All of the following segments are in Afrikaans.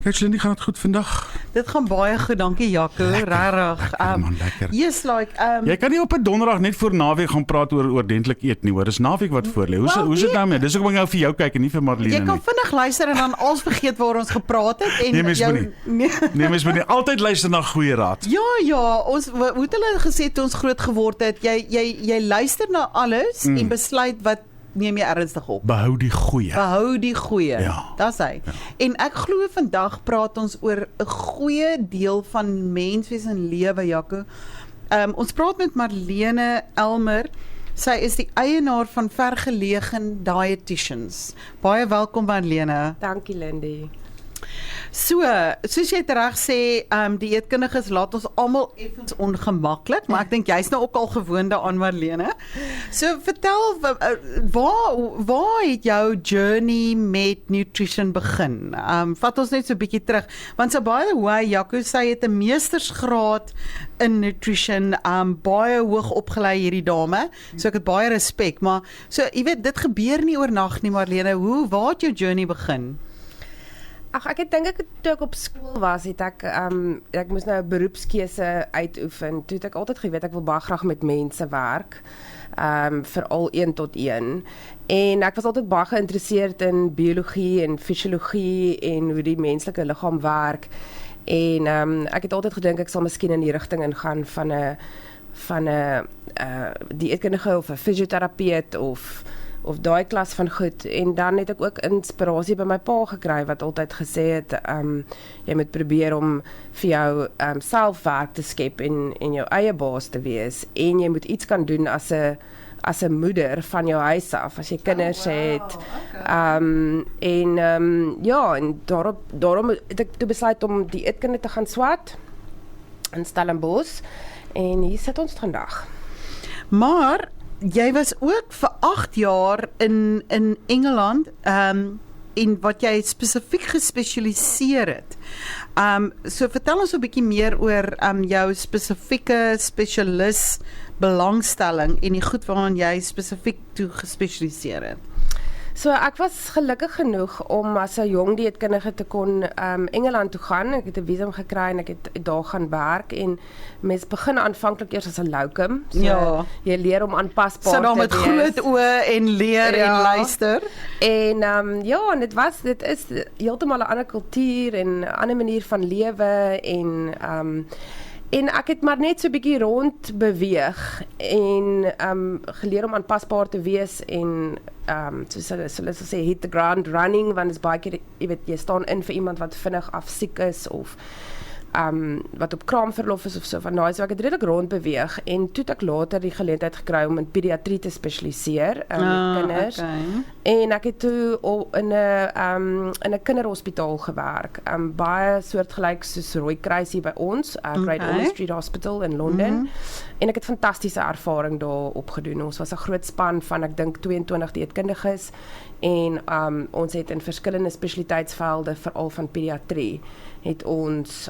Lindie, gaan het goed vandag? Dit gaan baie goed, dankie Jaco, rarig. Man, lekker. Yes, like, Jy kan nie op 'n donderdag net voor naweek gaan praat oor oordentlik eet nie, hoor. Dis naweek wat voor lê. Hoe is dit nou met? Dis hoekom ek nou vir jou kyk en nie vir Marlene nie. Jy kan vinnig luister en dan als vergeet waar ons gepraat het. En Nee, mens moet nie. Nee, mens moet nie altyd luister na goeie raad. Ja, hoe het hulle gesê toe ons groot geword het, jy luister na alles en besluit wat neem jy ernstig op. Behou die goeie. Behou die goeie. Ja. Dis hy. Ja. En ek glo vandag praat ons oor 'n goeie deel van menswees en lewe, Jaco. Ons praat met Marlene Ellmer. Sy is die eienaar van Vergelegen Dietitians. Baie welkom Marlene. Dankie Lindie. Soos jy reg sê, die eetkundiges laat ons almal effens ongemaklik, maar ek dink jy's nou ook al gewoond daaraan Marlene. So vertel, waar het jou journey met nutrition begin? Vat ons net so 'n bietjie terug, want so baie hoe Jaco, sy het 'n meestersgraad in nutrition, baie hoog opgelei hierdie dame, so ek het baie respek, maar so jy weet, dit gebeur nie oornag nie Marlene, waar het jou journey begin? Ek dink toe ek op skool was, het ek moes nou 'n beroepskeuse uitoefen. Toe het ek altyd geweet ek wil baie graag met mense werk, veral 1 tot 1. En ek was altyd baie geïnteresseerd in biologie en fisiologie en hoe die menslike liggaam werk. En ek het altyd gedink ek sal miskien in die rigting ingaan van 'n dieetkundige of 'n fisioterapeut of daai klas van goed, en dan het ek ook inspirasie by my pa gekry wat altyd gesê het, jy moet probeer om vir jou selfwerk te skep en jou eie baas te wees, en jy moet iets kan doen as 'n moeder van jou huis af, as jy kinders het. En daarom het ek toe besluit om die eetkunde te gaan swat in Stellenbosch, en hier sit ons vandag. Maar jy was ook vir 8 jaar in Engeland, en wat jy spesifiek gespesialiseer het. So vertel ons 'n bietjie meer oor jou spesifieke spesialis belangstelling en die goed waaraan jy spesifiek toe gespesialiseer het. So ek was gelukkig genoeg om as 'n jong dieetkundige te kon Engeland toe gaan. Ek het 'n visum gekry en ek het daar gaan werk, en mens begin aanvanklik eers as 'n locum. So ja. Jy leer om aanpasbaar te wees. So dan met groot oë en leer en luister. En en dit is heeltemal 'n ander kultuur en 'n ander manier van lewe, en ek het maar net so 'n bietjie rond beweeg en geleer om aanpasbaar te wees en soos hulle sê hit the ground running, want is baie keer, jy weet, jy staan in vir iemand wat vinnig afsiek is of wat op kraamverlof is of so van daai, so ek het redelik rond beweeg, en toe het ek later die geleentheid gekry om in pediatrie te spesialiseer met kinders. Okay. En ek het toe in 'n kinderhospitaal gewerk, baie soortgelyk soos Rooikruis hier by ons, Great Ormond Street Hospital in Londen. En ek het fantastiese ervaring daar opgedoen. Ons was 'n groot span van, ek dink 22 dieetkundiges, en ons het in verskillende spesialiteitsvelde, veral van pediatrie, het ons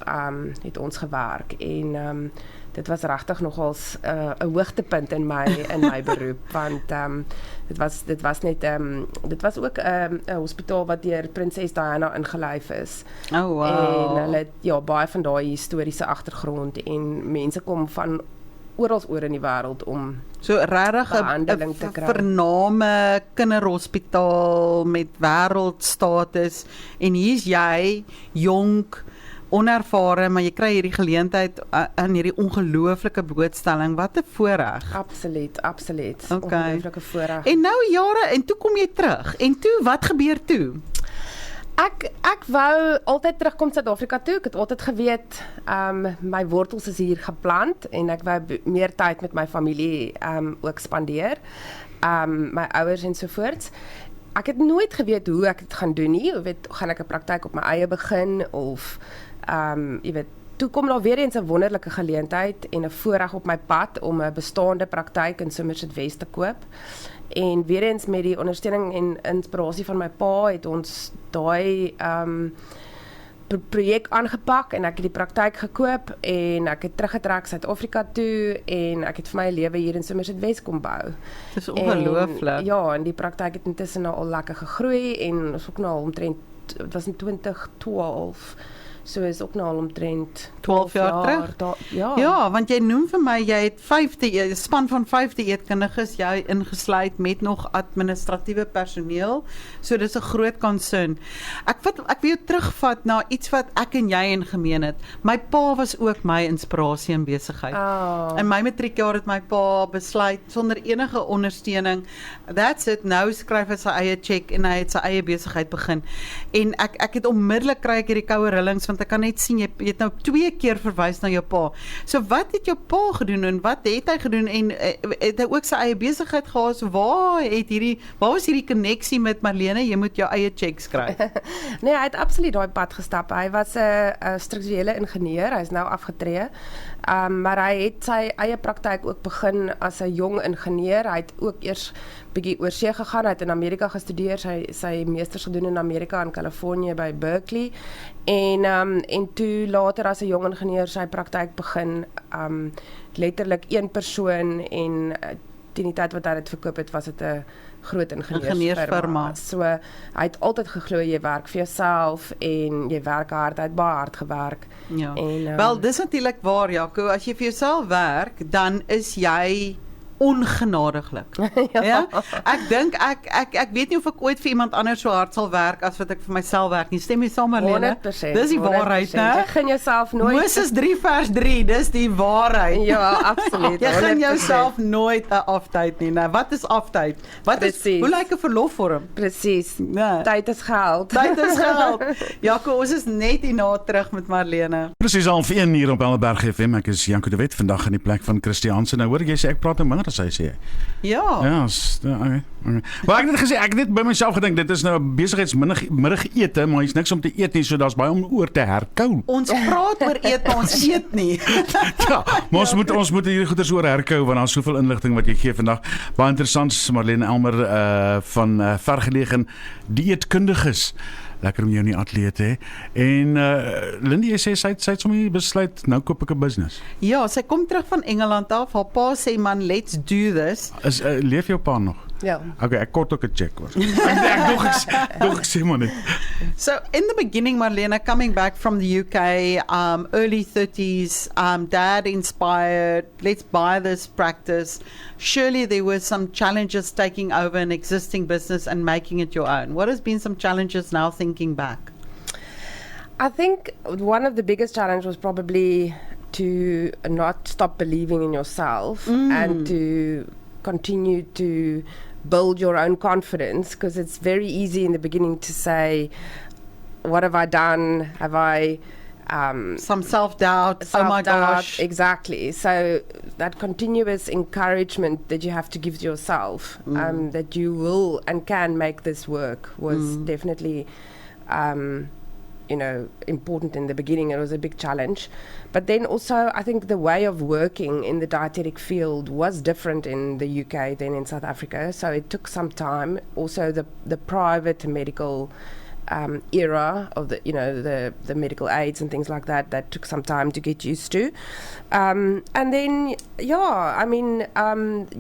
gewerk, en dit was regtig nogals 'n hoogtepunt in my beroep, want dit was ook 'n hospitaal wat deur Prinses Diana ingelyf is. Oh wow. En hulle het baie van daai historiese agtergrond, en mense kom van oral oor in die wêreld om so regtig 'n vername kinderhospitaal met wêreldstatus, en hier's jy jonk, onervare, maar jy kry hierdie geleentheid in hierdie ongelooflike blootstelling. Wat 'n voorreg. Absoluut. Okay. Ongelooflike voorreg. En nou jare, en toe kom jy terug. En toe, wat gebeur toe? Ek wou altyd terugkom Suid-Afrika toe. Ek het altyd geweet, my wortels is hier geplant, en ek wou meer tyd met my familie ook spandeer, my ouers en sovoorts. Ek het nooit geweet hoe ek dit gaan doen nie. Jy weet, gaan ek 'n praktyk op my eie begin, of jy weet, toe kom daar weer eens 'n wonderlike geleentheid en 'n voorreg op my pad om 'n bestaande praktyk in Somerset West te koop. En weer eens met die ondersteuning en inspirasie van my pa het ons daai projek aangepak, en ek het die praktyk gekoop, en ek het teruggetrek Suid-Afrika toe, en ek het vir my lewe hier in Somerset West kom bou. Dis ongelooflik. Ja, en die praktyk het intussen nou al lekker gegroei, en ons ook nou omtrent het was in 2012. So is ook nou al omtrent 12 jaar terug. Ja, want jy noem vir my, jy het 5 span van 5 dieetkundiges, jy ingesluit met nog administratiewe personeel, so dis 'n groot concern. Ek wil jou terugvat na iets wat ek en jy in gemeen het. My pa was ook my inspirasie in besigheid. In my matriekjaar het my pa besluit, sonder enige ondersteuning, that's it, nou skryf hy sy eie check en hy het sy eie besigheid begin. En ek het onmiddellik kry ek hierdie koue rillings, want ek kan net sien, jy het nou 2 keer verwys na jou pa. So wat het jou pa gedoen en wat het hy gedoen en het hy ook sy eie besigheid gehad? So waar was hierdie koneksie met Marlene, jy moet jou eie check skryf? Nee, hy het absoluut daai pad gestap. Hy was 'n strukturele ingenieur, hy is nou afgetree. Maar hy het sy eie praktyk ook begin as 'n jong ingenieur. Hy het ook eers bietjie oor see gegaan, hy het in Amerika gestudeer, sy meesters gedoen in Amerika in Kalifornië by Berkeley. En toe later as 'n jong ingenieur sy praktyk begin, letterlik een persoon en teen die tyd wat hy dit verkoop het, was dit 'n groot ingenieursfirma. So hy het altyd geglo jy werk vir jouself en jy werk hard, hy het baie hard gewerk. Ja. Wel, dis natuurlik waar, Jaco, as jy vir jouself werk, dan is jy ongenadiglik. Ja? Ek dink, ek weet nie of ek ooit vir iemand anders so hard sal werk as wat ek vir myself werk nie. Stem jy saam, Marlene? 100%. Dis die waarheid, né? Jy gun jouself nooit. Moses 3 vers 3, dis die waarheid. Ja, absoluut. Jy gun jouself nooit 'n aftyd nie, né? Wat is aftyd? Hoe lyk 'n verlofvorm? Presies. Nee. Tyd is geld. Tyd is geld. Jaco, ons is net hierna terug met Marlene. Presies al 1 hier op Elmerberg FM. Ek is Janko de Wet vandag in die plek van Christianse. Nou hoor jy sê ek praat nou minder as hy sê. Ja. Ja, okay. Maar ek het gesê, ek het net by myself gedink, dit is nou 'n besigheidsmiddagete, maar hier's niks om te eet nie, so daar's baie om oor te herkou. Ons praat oor eet, maar ons eet nie. Ja, maar ons moet hierdie goeders oor herkou, want daar's soveel inligting wat jy gee vandag. Baie interessant, Marlene Ellmer van Vergelegen dieetkundiges. Lekker om jou in die atleet te hê. En Lindie sê sy het sommer besluit, nou koop ek 'n business. Ja, sy kom terug van Engeland af. Haar pa sê, man, let's do this. Leef jou pa nog? Ja. Okay, ek kort ook 'n check hoor. Ek sê maar net. So in the beginning, Marlene, coming back from the UK, early 30s, dad inspired, let's buy this practice. Surely there were some challenges taking over an existing business and making it your own. What has been some challenges now thinking back? I think one of the biggest challenges was probably to not stop believing in yourself and to continue to build your own confidence, because it's very easy in the beginning to say, what have I done? Have I some self-doubt. Oh my gosh. Exactly. So that continuous encouragement that you have to give to yourself, that you will and can make this work, was definitely important in the beginning. It was a big challenge. But then also, I think the way of working in the dietetic field was different in the UK than in South Africa. So it took some time. Also, the private medical era of the medical aids and things like that took some time to get used to. And then,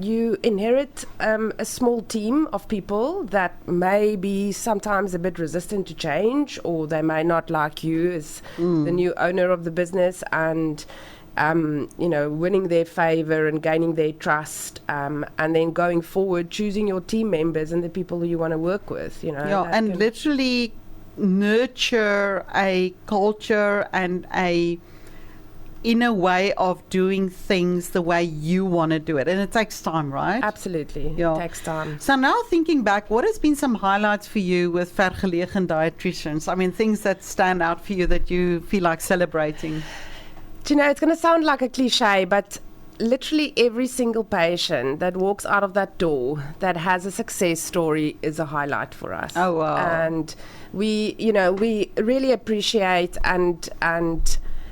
you inherit a small team of people that may be sometimes a bit resistant to change, or they may not like you as the new owner of the business, and winning their favor and gaining their trust, and then going forward, choosing your team members and the people who you want to work with, and literally nurture a culture and a inner way of doing things the way you want to do it, and it takes time, right? Absolutely. It takes time. So now thinking back, what has been some highlights for you with Vergelegen Dietitians? I mean, things that stand out for you that you feel like celebrating. Do you know, it's going to sound like a cliche, but literally every single patient that walks out of that door that has a success story is a highlight for us. Oh, wow. And we really appreciate and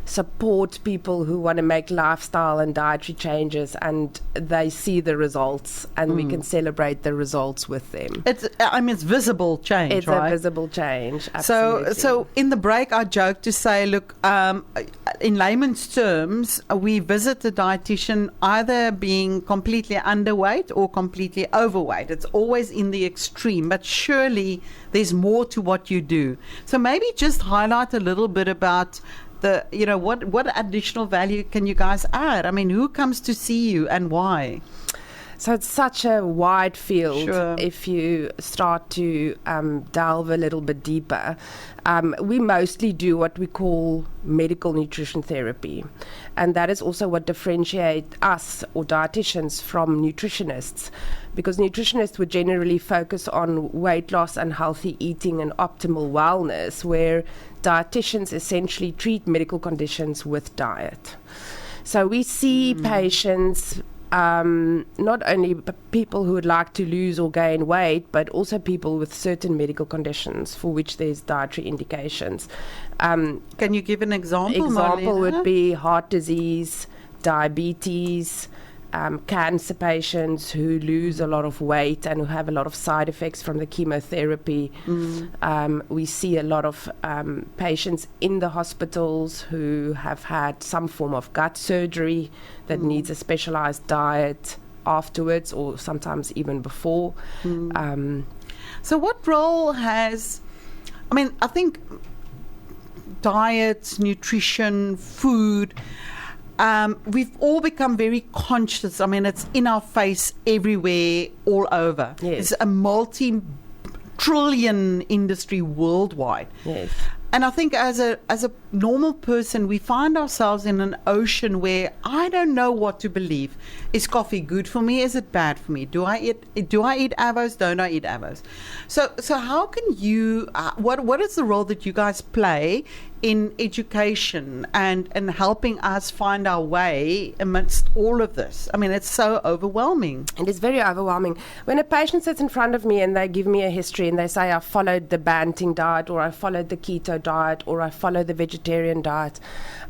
support people who want to make lifestyle and dietary changes, and they see the results, and we can celebrate the results with them. It's visible change, It's right? a visible change, absolutely. So in the break, I joked to say, look, in layman's terms, we visit the dietitian either being completely underweight or completely overweight. It's always in the extreme, but surely there's more to what you do. So maybe just highlight a little bit about what additional value can you guys add? I mean, who comes to see you and why? So it's such a wide field. Sure. If you start to delve a little bit deeper. We mostly do what we call medical nutrition therapy. And that is also what differentiates us or dietitians from nutritionists. Because nutritionists would generally focus on weight loss and healthy eating and optimal wellness, where dietitians essentially treat medical conditions with diet. So we see patients, not only people who would like to lose or gain weight, but also people with certain medical conditions for which there's dietary indications. Can you give an example? Example Marlene? would be heart disease, diabetes, cancer patients who lose a lot of weight and who have a lot of side effects from the chemotherapy. We see a lot of patients in the hospitals who have had some form of gut surgery that needs a specialized diet afterwards, or sometimes even before. So what role I think diet, nutrition, food, we've all become very conscious. I mean, it's in our face everywhere, all over. Yes. It's a multi-trillion industry worldwide. Yes. And I think as a normal person, we find ourselves in an ocean where I don't know what to believe. Is coffee good for me? Is it bad for me? Do I eat avos? Don't I eat avos? So how can you? What is the role that you guys play in education and helping us find our way amidst all of this? I mean, it's so overwhelming. It is very overwhelming. When a patient sits in front of me and they give me a history and they say, I followed the Banting diet, or I followed the keto diet, or I follow the vegetarian diet,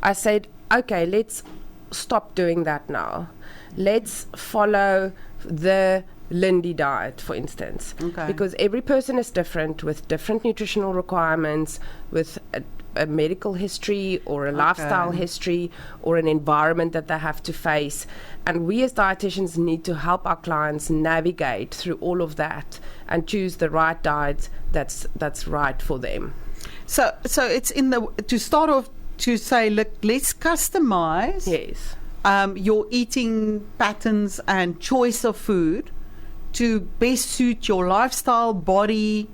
I said, okay, let's stop doing that now. Let's follow the Lindie diet, for instance. Okay. Because every person is different, with different nutritional requirements, with a medical history or a lifestyle history or an environment that they have to face. And we as dietitians need to help our clients navigate through all of that and choose the right diet that's right for them. So it's to start off to say, look, let's customize Yes. Your eating patterns and choice of food to best suit your lifestyle, body.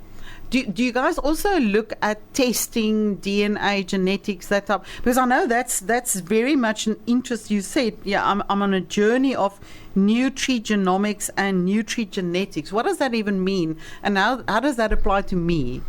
Do you guys also look at testing, DNA, genetics, that type? Because I know that's very much an interest. You said, I'm on a journey of nutrigenomics and nutrigenetics. What does that even mean? And how does that apply to me?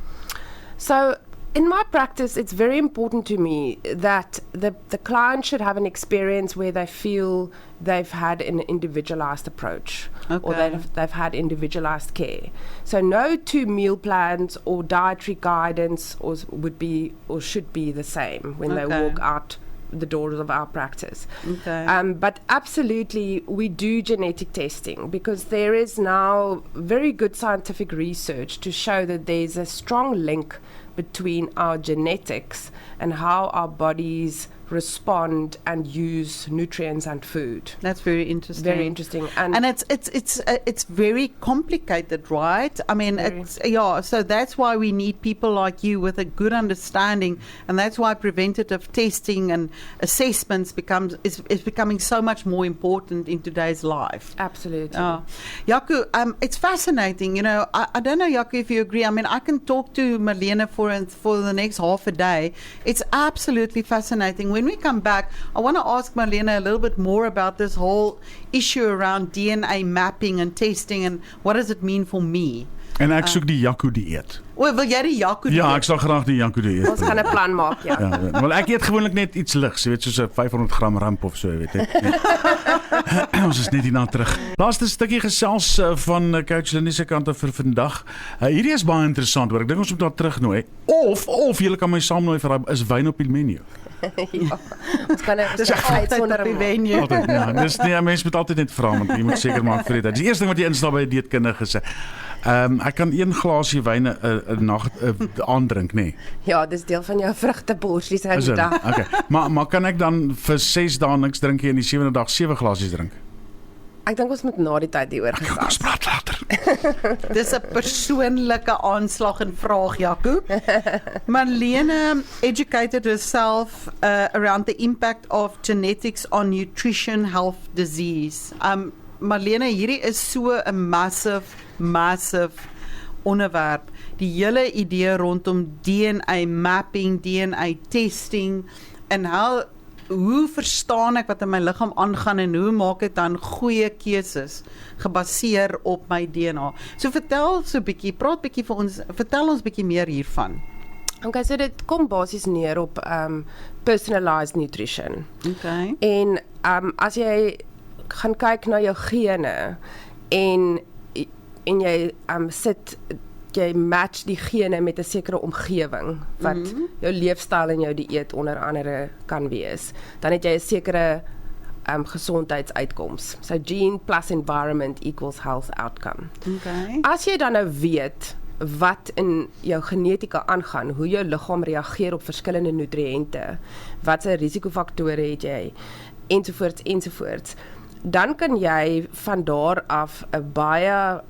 So in my practice, it's very important to me that the client should have an experience where they feel they've had an individualized approach, or they've had individualized care. So no two meal plans or dietary guidance would be or should be the same when they walk out the doors of our practice. But absolutely, we do genetic testing because there is now very good scientific research to show that there's a strong link between our genetics and how our bodies respond and use nutrients and food. That's very interesting. Very interesting. And it's very complicated, right? I mean, so that's why we need people like you with a good understanding, and that's why preventative testing and assessments is becoming so much more important in today's life. Absolutely. Jaco, it's fascinating. You know, I don't know, Jaco, if you agree. I mean, I can talk to Marlene for the next half a day. It's absolutely fascinating. When we come back, I want to ask Marlene a little bit more about this whole issue around DNA mapping and testing and what does it mean for me. En ek soek die Jaco dieet. Wil jy die Jaco Ja, ek sal graag die Jaco dieet. Ons gaan 'n plan maak, ja. Ja, wel ek eet gewoonlik net iets ligs, jy weet, soos 'n 500 gram ramp of so, weet ek. Ons is net hierna terug. Laaste stukkie gesels van Coach Lindie se kant af vir vandag. Hierdie is baie interessant, hoor. Ek dink ons moet daar terugnooi. Of julle kan my saamnooi vir daai is wyn op die menu. Ja, ons kan Dis altyd op die venue. Altyd, ja. Dis nie, mens moet altyd net vra, want jy moet seker maak vir dit. Die eerste ding wat jy instap by 'n dieetkundige sê, ek kan 1 glasie wyn 'n nag aandrink, nê? Nee. Ja, dis deel van jou vrugteborsies Is in dit? dag. Okay. Maar kan ek dan vir 6 dae niks drink en die 7de dag 7 glasies drink? Ek dink ons moet na die tyd hieroor Ons gesels. praat later. Dis 'n persoonlike aanslag en vraag, Jaco. Marlene educated herself around the impact of genetics on nutrition, health, disease. Marlene, hierdie is so 'n massive onderwerp. Die hele idee rondom DNA mapping, DNA testing en hoe verstaan ek wat in my liggaam aangaan en hoe maak ek dan goeie keuses gebaseer op my DNA. So vertel so 'n bietjie, praat bietjie vir ons, vertel ons bietjie meer hiervan. Okay, so dit kom basies neer op personalized nutrition. Okay. En as jy gaan kyk na jou gene en jy jy match die gene met 'n sekere omgewing wat jou leefstyl en jou dieet onder andere kan wees, dan het jy 'n sekere gesondheidsuitkoms. So gene plus environment equals health outcome. Okay. As jy dan nou weet wat in jou genetika aangaan, hoe jou liggaam reageer op verskillende nutriënte, watse risikofaktore het jy, ensovoorts, dan kan jy van daar af 'n baie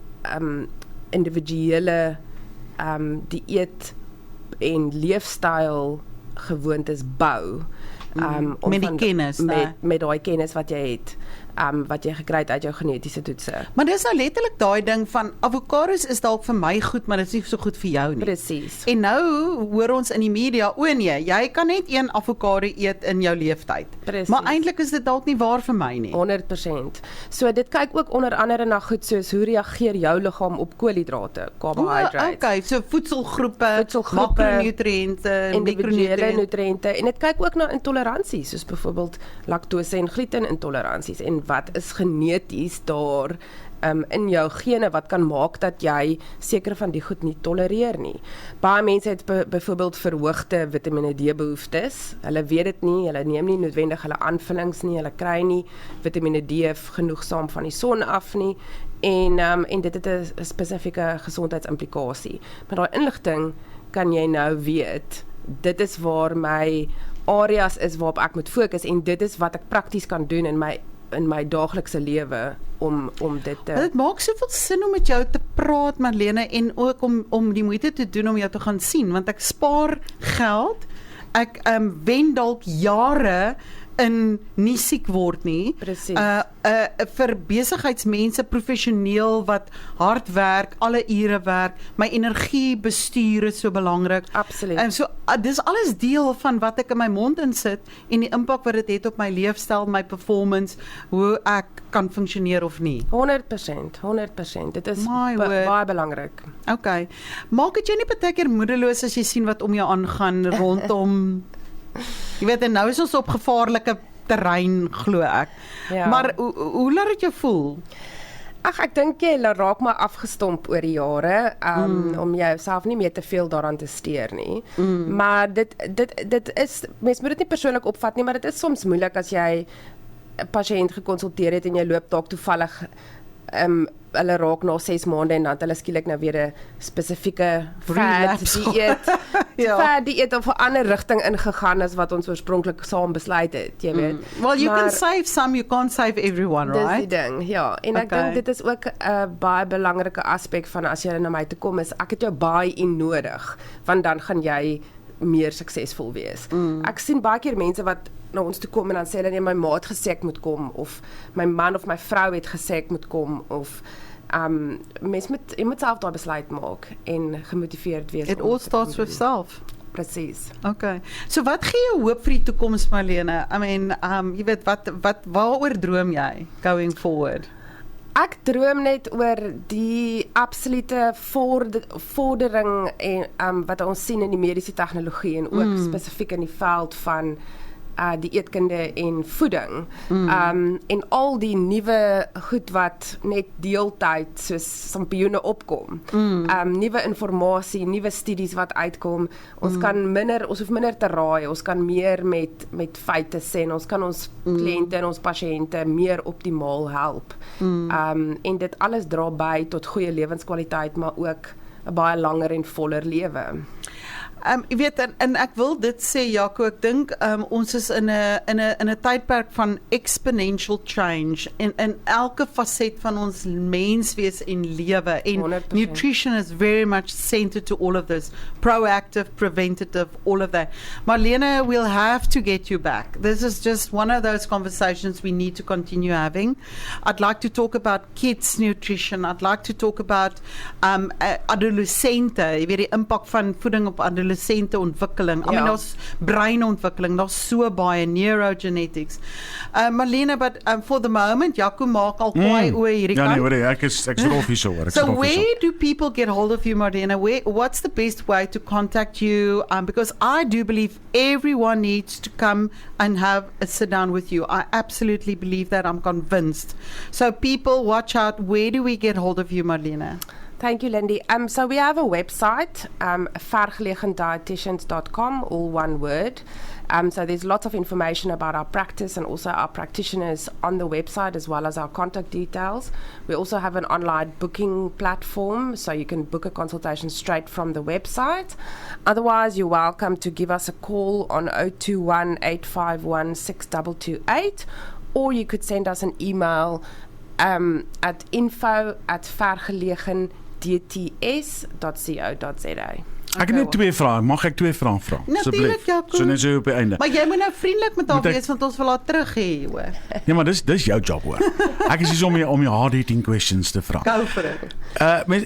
individuele dieet en leefstyl gewoontes bou. Met die kennis, met daai kennis wat jy het, wat jy gekry het uit jou genetiese toetse. Maar dis nou letterlik daai ding van avokados is dalk vir my goed, maar dit is nie so goed vir jou nie. Presies. En nou hoor ons in die media, o nee, jy kan net 1 avokado eet in jou leeftyd. Precies. Maar eintlik is dit dalk nie waar vir my nie. 100%. So dit kyk ook onder andere na goed soos hoe reageer jou liggaam op koolhidrate, carbohydrates. Okay, so voedselgroepe, makronutriënte, individuele nutriënte, en dit kyk ook na intoleransies, soos byvoorbeeld laktose en gluten intoleransies, en wat is geneties daar in jou gene wat kan maak dat jy sekere van die goed nie tolereer nie. Baie mense het byvoorbeeld verhoogde Vitamine D behoeftes. Hulle weet dit nie, hulle neem nie noodwendig hulle aanvullings nie, hulle kry nie Vitamine D genoegsaam van die son af nie, en dit het 'n spesifieke gesondheidsimplikasie. Maar daai inligting kan jy nou weet, dit is waar my areas is waarop ek moet fokus, en dit is wat ek prakties kan doen in my daaglikse lewe om dit te... Dit maak soveel sin om met jou te praat, Marlene, en ook om die moeite te doen om jou te gaan sien, want ek spaar geld, ek wen dalk jare in nie siek word nie. Presies. Vir besigheidsmense professioneel wat hard werk, alle ure werk, my energiebestuur is so belangrik. Absoluut. So dis alles deel van wat ek in my mond insit en die impak wat dit het op my leefstyl, my performance, hoe ek kan funksioneer of nie. 100%. Dit is My baie belangrik. Okay. Maak dit jou nie baie keer moedeloos as jy sien wat om jou aangaan rondom jy weet, en nou is ons op gevaarlike terrein, glo ek. Ja. Maar hoe laat dit jou voel? Ek dink jy raak maar afgestomp oor die jare, om jouself nie meer te veel daaraan te steur nie. Maar dit is, mens moet dit nie persoonlik opvat nie, maar dit is soms moeilik as jy 'n pasiënt gekonsulteer het en jy loop dalk toevallig hulle raak na 6 maande en dan het hulle skielik nou weer 'n spesifieke fad dieet of 'n ander rigting ingegaan as wat ons oorspronklik saam besluit het, jy weet. Well, you can save some, you can't save everyone, right? Dis die ding, ja. En ek dink dit is ook 'n baie belangrike aspek van as jy na my toe kom, is ek het jou buy-in nodig, want dan gaan jy meer suksesvol wees. Ek sien baie keer mense wat na ons toe kom en dan sê hulle, nee, my ma het gesê ek moet kom, of my man of my vrou het gesê ek moet kom, of jy moet self daai besluit maak en gemotiveerd wees. It all starts with self. Presies. Okay. So wat gee jou hoop vir die toekoms, Marlene? I mean, jy weet, waaroor droom jy going forward? Ek droom net oor die absolute vordering en wat ons sien in die mediese tegnologie en ook spesifiek in die veld van dieetkunde en voeding. En al die nuwe goed wat net deeltyd soos sampioene opkom. Nuwe inligting, nuwe studies wat uitkom. Ons hoef minder te raai, ons kan meer met feite sê en ons kan ons kliënte en ons pasiënte meer optimaal help. En dit alles dra by tot goeie lewenskwaliteit, maar ook 'n baie langer en voller lewe. Jy weet, en ek wil dit sê, Jaco, ek dink ons is in 'n tydperk van exponential change in elke faset van ons menswees en lewe, en 100%. nutrition is very much centered to all of this, proactive, preventative, all of that. Marlene, we'll have to get you back. This is just one of those conversations we need to continue having. I'd like to talk about kids nutrition. I'd like to talk about adolescente, jy weet die impak van voeding op adolescente ontwikkeling. I mean, daar's breinontwikkeling, daar's so baie neurogenetics. Marlene, but for the moment, Jaco maak al kwaai oor hierdie Ja, nee, kant. hoor, ek is rof hier so hoor. So where do people get hold of you, Marlene? What's the best way to contact you? Because I do believe everyone needs to come and have a sit down with you. I absolutely believe that. I'm convinced. So people, watch out. Where do we get hold of you, Marlene? Thank you, Lindie. So we have a website, vergelegendietitians.com, all one word. So there's lots of information about our practice and also our practitioners on the website, as well as our contact details. We also have an online booking platform, so you can book a consultation straight from the website. Otherwise, you're welcome to give us a call on 021 851 6228, or you could send us an email at info@vergelegen.dts.co.za. Ek het net 2 vrae. Mag ek 2 vrae vra? Natuurlijk, Jaco. So net so op die einde. Maar jy moet nou vriendelik met haar Moet ek- wees, want ons wil haar terug hê, hoor. Ja, maar dis jou job hoor. Ek is hier om jou hard-hitting questions te vra. Go for it.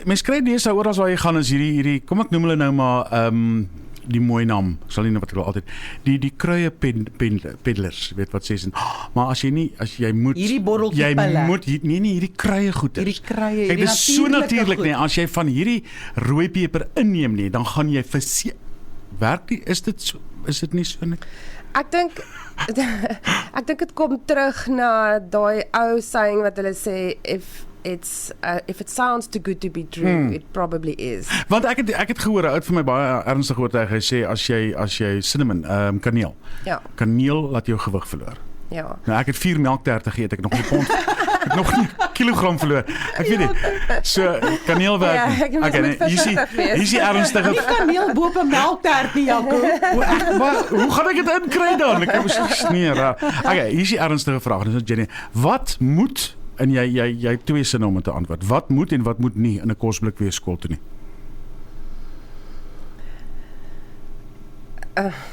Mens kry deesdae oral waar jy gaan is hierdie kom ek noem hulle nou maar die mooi naam, sal nie nou wat ek wil altyd die kruie peddlers, weet wat sê se. Maar as jy moet Hierdie borreltjie jy pille. moet hierdie kruie goeders. Hierdie kruie, Kyk, hierdie dis so natuurlike natuurlik goed. nie, as jy van hierdie rooi peper inneem nie, dan gaan jy werk nie, is dit nie so nie? Ek dink dit kom terug na daai ou saying wat hulle sê, if it sounds too good to be true, it probably is. Want ek het gehoor, uit vir my baie ernstig gehoor, hy sê as jy cinnamon, kaneel. Ja. Kaneel laat jou gewig verloor. Ja. Nou ek het 4 melkterte geëet, ek het nog nie pond, ek het nog nie kilogram verloor. Ek weet nie. So kaneel werk. Ja, ek moet versigtig wees. Hier is die ernstige. Nie kaneel bo op 'n melktert nie, Jaco. Maar hoe gaan ek dit inkry dan? Ek is nee, raar. Okay, hier is die ernstige vraag. Dis Jenny. Wat moet en jy het 2 sinne om te antwoord. Wat moet en wat moet nie in 'n kosblik wees skool toe nie?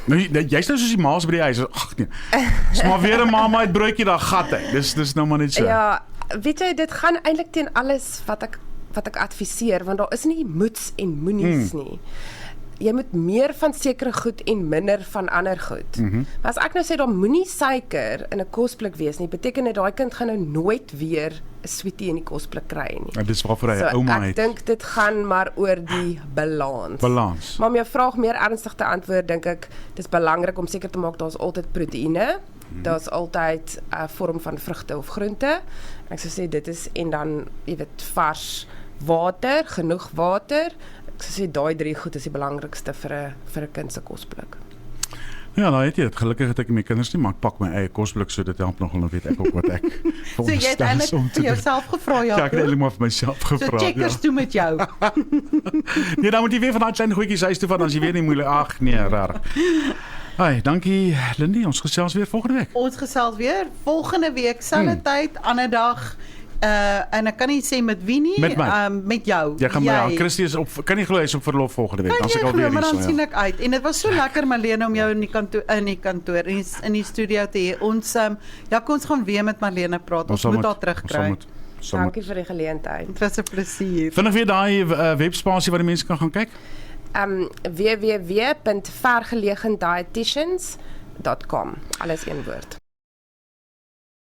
Nou, jy's nou soos die maas by die huis. Ag nee. Dis maar weer 'n mamma uit broodjie daar gat hy. Dis nou maar net so. Ja, weet jy, dit gaan eintlik teen alles wat ek adviseer, want daar is nie moets en moenies nie. Jy moet meer van sekere goed en minder van ander goed. Maar as ek nou sê daar moenie suiker in 'n kosblik wees nie, beteken dit daai kind gaan nou nooit weer 'n sweetie in die kosblik kry nie. En dis waarvoor hy 'n So ouma ek het. dink dit gaan maar oor die balans. Maar om jou vraag meer ernstig te antwoord, dink ek dis belangrik om seker te maak daar's altyd proteïene, daar's altyd 'n vorm van vrugte of groente. Ek sou sê dit is, en dan jy weet vars water, genoeg water. Ek sou sê daai 3 goed is die belangrikste vir 'n kind se kosblik. Ja, nou weet jy, gelukkig het ek nie my kinders nie, maar ek pak my eie kosblik, so dit help nogal, weet ek ook wat ek So jy het eintlik vir jouself gevra, Ja, ek het Jaco. eintlik maar vir myself So gevra. checkers toe met jou. Nee, dan moet jy weer van daai klein goedjies huis toe vat, dan is jy weer nie moeilik. Ag nee, raar. Ai, dankie Lindie, ons gesels weer volgende week. Ons gesels weer volgende week, selfde tyd, ander dag. En ek kan nie sê met wie nie, Met my. met jou. Jy gaan my Christie is op, kan nie glo hy is op verlof volgende week. Dan Kan se ek jy al weer glo, maar dan hier. sien ek uit. En dit was so lekker, Marlene, om jou in die kantoor in die studio te hê. Ons ons gaan weer met Marlene praat. Ons moet haar terugkry. Dankie vir die geleentheid. Dit was 'n plesier. Vinnig weer daai webspasie waar die mense kan gaan kyk. www.vergelegendietitians.com. Alles een woord.